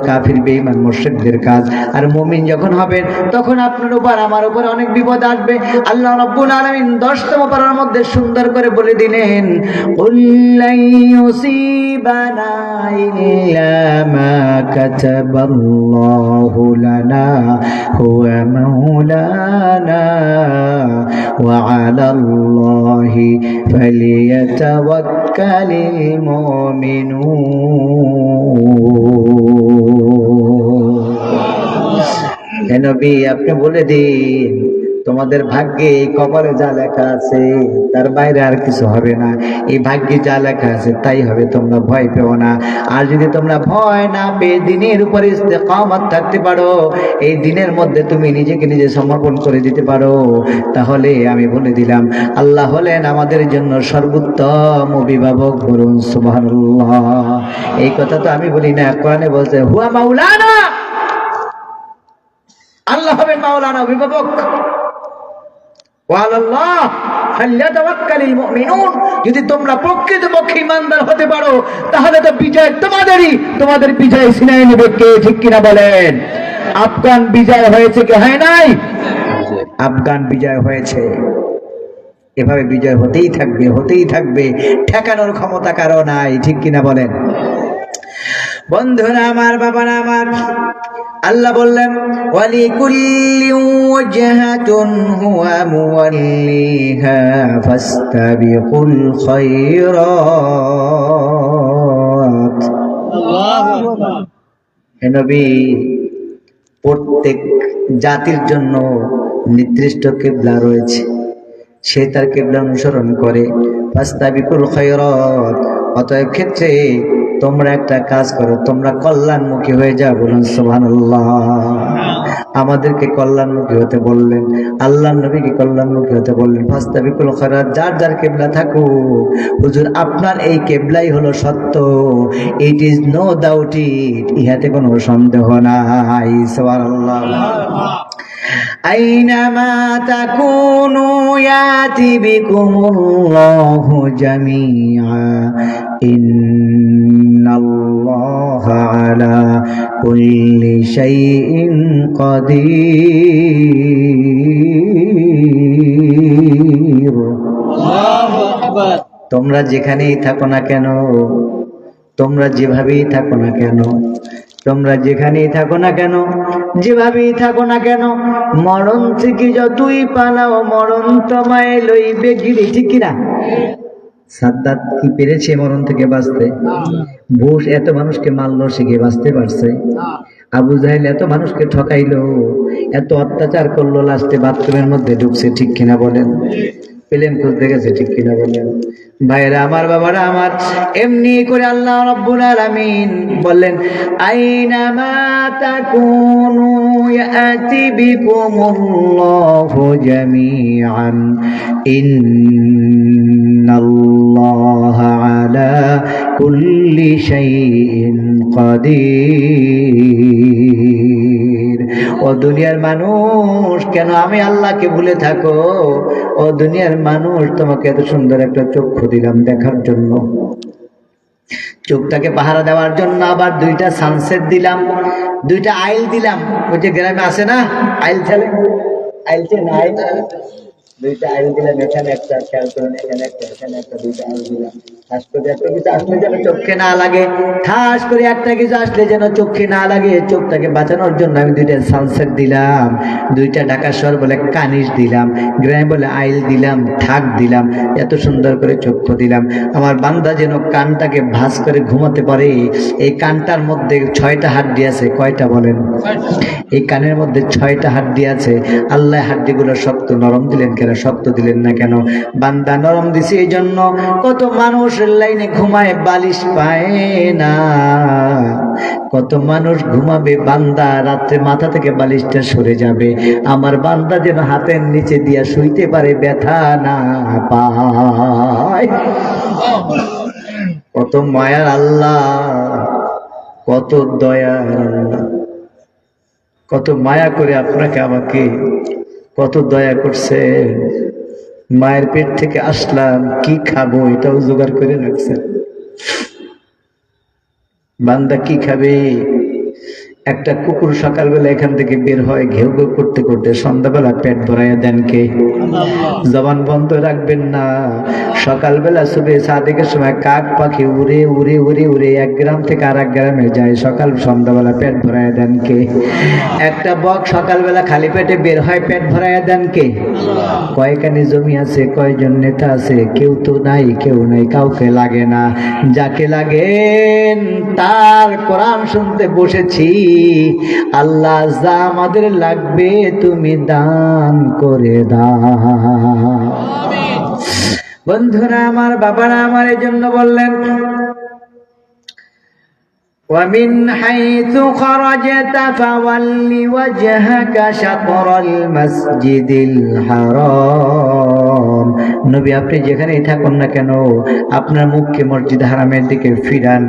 কাফির বেঈমান মুশরিকদের কাজ। আর মুমিন যখন হবেন তখন আপনার উপর আমার উপর অনেক বিপদ আসবে। আল্লাহ রাব্বুল আলামিন 10তম পারার মধ্যে সুন্দর করে বলে দিলেন, কুল লা ইউসিবানা ইল্লা মা কাতাবাল্লাহু লানা হুয়া মাওলানা ওয়া আলাল্লাহি ফালিয়াতাওয়াক্কালিল মুমিনুন। হে নবী, আপনি বলে দিন তোমাদের ভাগ্যে এই কপালে যা লেখা আছে তার বাইরে আর কিছু হবে না। এই ভাগ্যে যা লেখা আছে তাই হবে, তোমরা ভয় পেও না। আর যদি তোমরা ভয় না পেয়ে দিনের উপর ইস্তেকামত থাকতে পারো, এই দিনের মধ্যে তুমি নিজেকে নিজে সমর্পণ করে দিতে পারো, তাহলে আমি বলে দিলাম আল্লাহ হলেন আমাদের জন্য সর্বোত্তম অভিভাবক। বলুন সুবহানাল্লাহ। এই কথা তো আমি বলি না, কোরআনে বলছে হুয়া মাওলানা, আল্লাহ হবেন মাওলানা, অভিভাবক। যদি তোমরা প্রকৃতপক্ষে ঈমানদার হতে পারো তাহলে তো বিজয় তোমাদেরই, তোমাদের বিজয় ছিনিয়ে নেবে কে? ঠিক কিনা বলেন? আফগান বিজয় হয়েছে কি হয় নাই? আফগান বিজয় হয়েছে। এভাবে বিজয় হতেই থাকবে, হতেই থাকবে, ঠেকানোর ক্ষমতা কারো নাই। ঠিক কিনা বলেন? বন্ধুরা আমার, বাবারা আমার, আল্লাহ বললেন ওয়ালিকুল্লি ওয়াজহাতুন হুয়া মুওয়াল্লিহা ফাস্তাবিকুল খায়রাত। আল্লাহু আকবার। হে নবী, প্রত্যেক জাতির জন্য নির্দিষ্ট কিবলা রয়েছে, সে তার কিবলা অনুসরণ করে। ফাস্তাবিকুল খায়রাত, অতএব ক্ষেত্রে তোমরা একটা কাজ করো, তোমরা কল্যাণমুখী হয়ে যাও। বলুন সুবহানাল্লাহ। আমাদেরকে কল্যাণমুখী হতে বললেন, আল্লাহ নবীকে কল্যাণমুখী হতে বললেন। ফাস্তাবিকুল খায়রাত, যার যার কিবলা থাকুক, হুজুর আপনার এই কিবলাই হলো সত্য, it is no doubt it, ইহাতে কোনো সন্দেহ নাই। সুবহানাল্লাহ। আইনামা তাকুনু ইয়াতি বিকুমুল্লাহু জামিআ ইন্নাল্লাহা আলা কুল্লি শাইইন কাদির। আল্লাহু আকবার। তোমরা যেখানেই থাকো না কেন, তোমরা যেভাবেই থাকো না কেন, তোমরা যেখানেই থাকো না কেন, যেভাবেই থাকো না কেন, মরণ থেকে যতই পালাও মরণ তোমায় লইবে ঘিরে। ঠিক কিনা? সাদ্দাত কি পেরেছে মরণ থেকে বাঁচতে? বুশ এত মানুষকে মারলো, সে কি বাঁচতে পারছে? আবু জাহেল এত মানুষকে ঠকাইলো, এত অত্যাচার করলো, লাস্টে বাথরুমের মধ্যে ঢুকছে। ঠিক কিনা বলেন? প্লেন খুঁজতে গেছে। ঠিক কিনা বলেন? ভাইরা আমার, বাবারা আমার, এমনি করে আল্লাহ রাব্বুল আলামিন বললেন আইনামা তাকুনু ইয়াতি বিকুমুল্লাহু জামিআন ইন্নাল্লাহা আলা কুল্লি শাইইন কাদির। ও দুনিয়ার মানুষ, কেন আমি আল্লাহকে ভুলে থাকো? ও দুনিয়ার মানুষ, তোমাকে এত সুন্দর একটা চক্ষু দিলাম দেখার জন্য, চোখটাকে পাহারা দেওয়ার জন্য আবার দুইটা সানসেট দিলাম, দুইটা আইল দিলাম। ওই যে গ্রামে আসে না আইল ছেলে, আইল চেন আইল, দুইটা আইল দিলাম। এখানে একটা, খেয়াল করেন, এখানে একটা, এখানে একটা, দুইটা আইল দিলাম। ঠাস করে একটা কিছু আসলে যেন চোখে না লাগে, ঠাস করে একটা কিছু আসলে যেন চোখে না লাগে, চোখটাকে বাঁচানোর জন্য আমি দুইটা সানসেট দিলাম, দুইটা ঢাকা শহর বলে কানিশ দিলাম, গ্রামে বলে আইল দিলাম, ঠাক দিলাম, এত সুন্দর করে চক্ষু দিলাম। আমার বান্দা যেন কানটাকে ভাঁজ করে ঘুমাতে পারে। এই কানটার মধ্যে 6টা হাড্ডি আছে। কয়টা বলেন? এই কানের মধ্যে 6টা হাড্ডি আছে। আল্লাহ হাড্ডিগুলো শক্ত নরম দিলেন কেন? শক্ত দিলেন না কেন? বান্দা নরম দিছে এই জন্য। কত মানুষ লাইনে ঘুমায়, বালিশ পায় না। কত মানুষ ঘুমাবে, বান্দা রাত্রে মাথা থেকে বালিশটা সরে যাবে, আমার বান্দা যেন হাতের নিচে দিয়া শুইতে পারে, ব্যথা না পায়। কত মায়ার আল্লাহ, কত দয়ার আল্লাহ, কত মায়া করে আপনাকে আমাকে কত দয়া করছে। মায়ের পেট থেকে আসলাম, কি খাবো এটাও জোগাড় করে রাখছেন। বান্দা কি খাবে একটা কুকুর সকালবেলা এখান থেকে বের হয় ঘেউ ঘেউ করতে করতে, সন্ধ্যাবেলা পেট ভরাইয়া দেন কে? জবান বন্ধ রাখবেন না। সকালবেলা সুবে সাদেকের সময় কাক পাখি উড়ে উড়ে উড়ে উড়ে এক গ্রাম থেকে আর এক গ্রামে যায়, সকাল সন্ধ্যাবেলা পেট ভরাইয়া দেন কে? একটা বক সকালবেলা খালি পেটে বের হয়, পেট ভরাইয়া দেন কে? কয়খানি জমি আছে, কয়জন নেতা আছে, কেউ তো নাই, কেউ নাই, কাউকে লাগে না। যাকে লাগেন তার কোরআন শুনতে বসেছি। আল্লাহ যা আমাদের লাগবে তুমি দান করে দাও। বন্ধুরা আমার, বাবারা আমার, এই জন্য বললেন وَمِنْ حَيْثُ خَرَجْتَ فَوَلِّ وَجْهَكَ شَطْرَ الْمَسْجِدِ الْحَرَامِ। নবী আপনি যেখানেই থাকুন না কেন আপনার মুখকে মসজিদ হারামের দিকে ফিরান।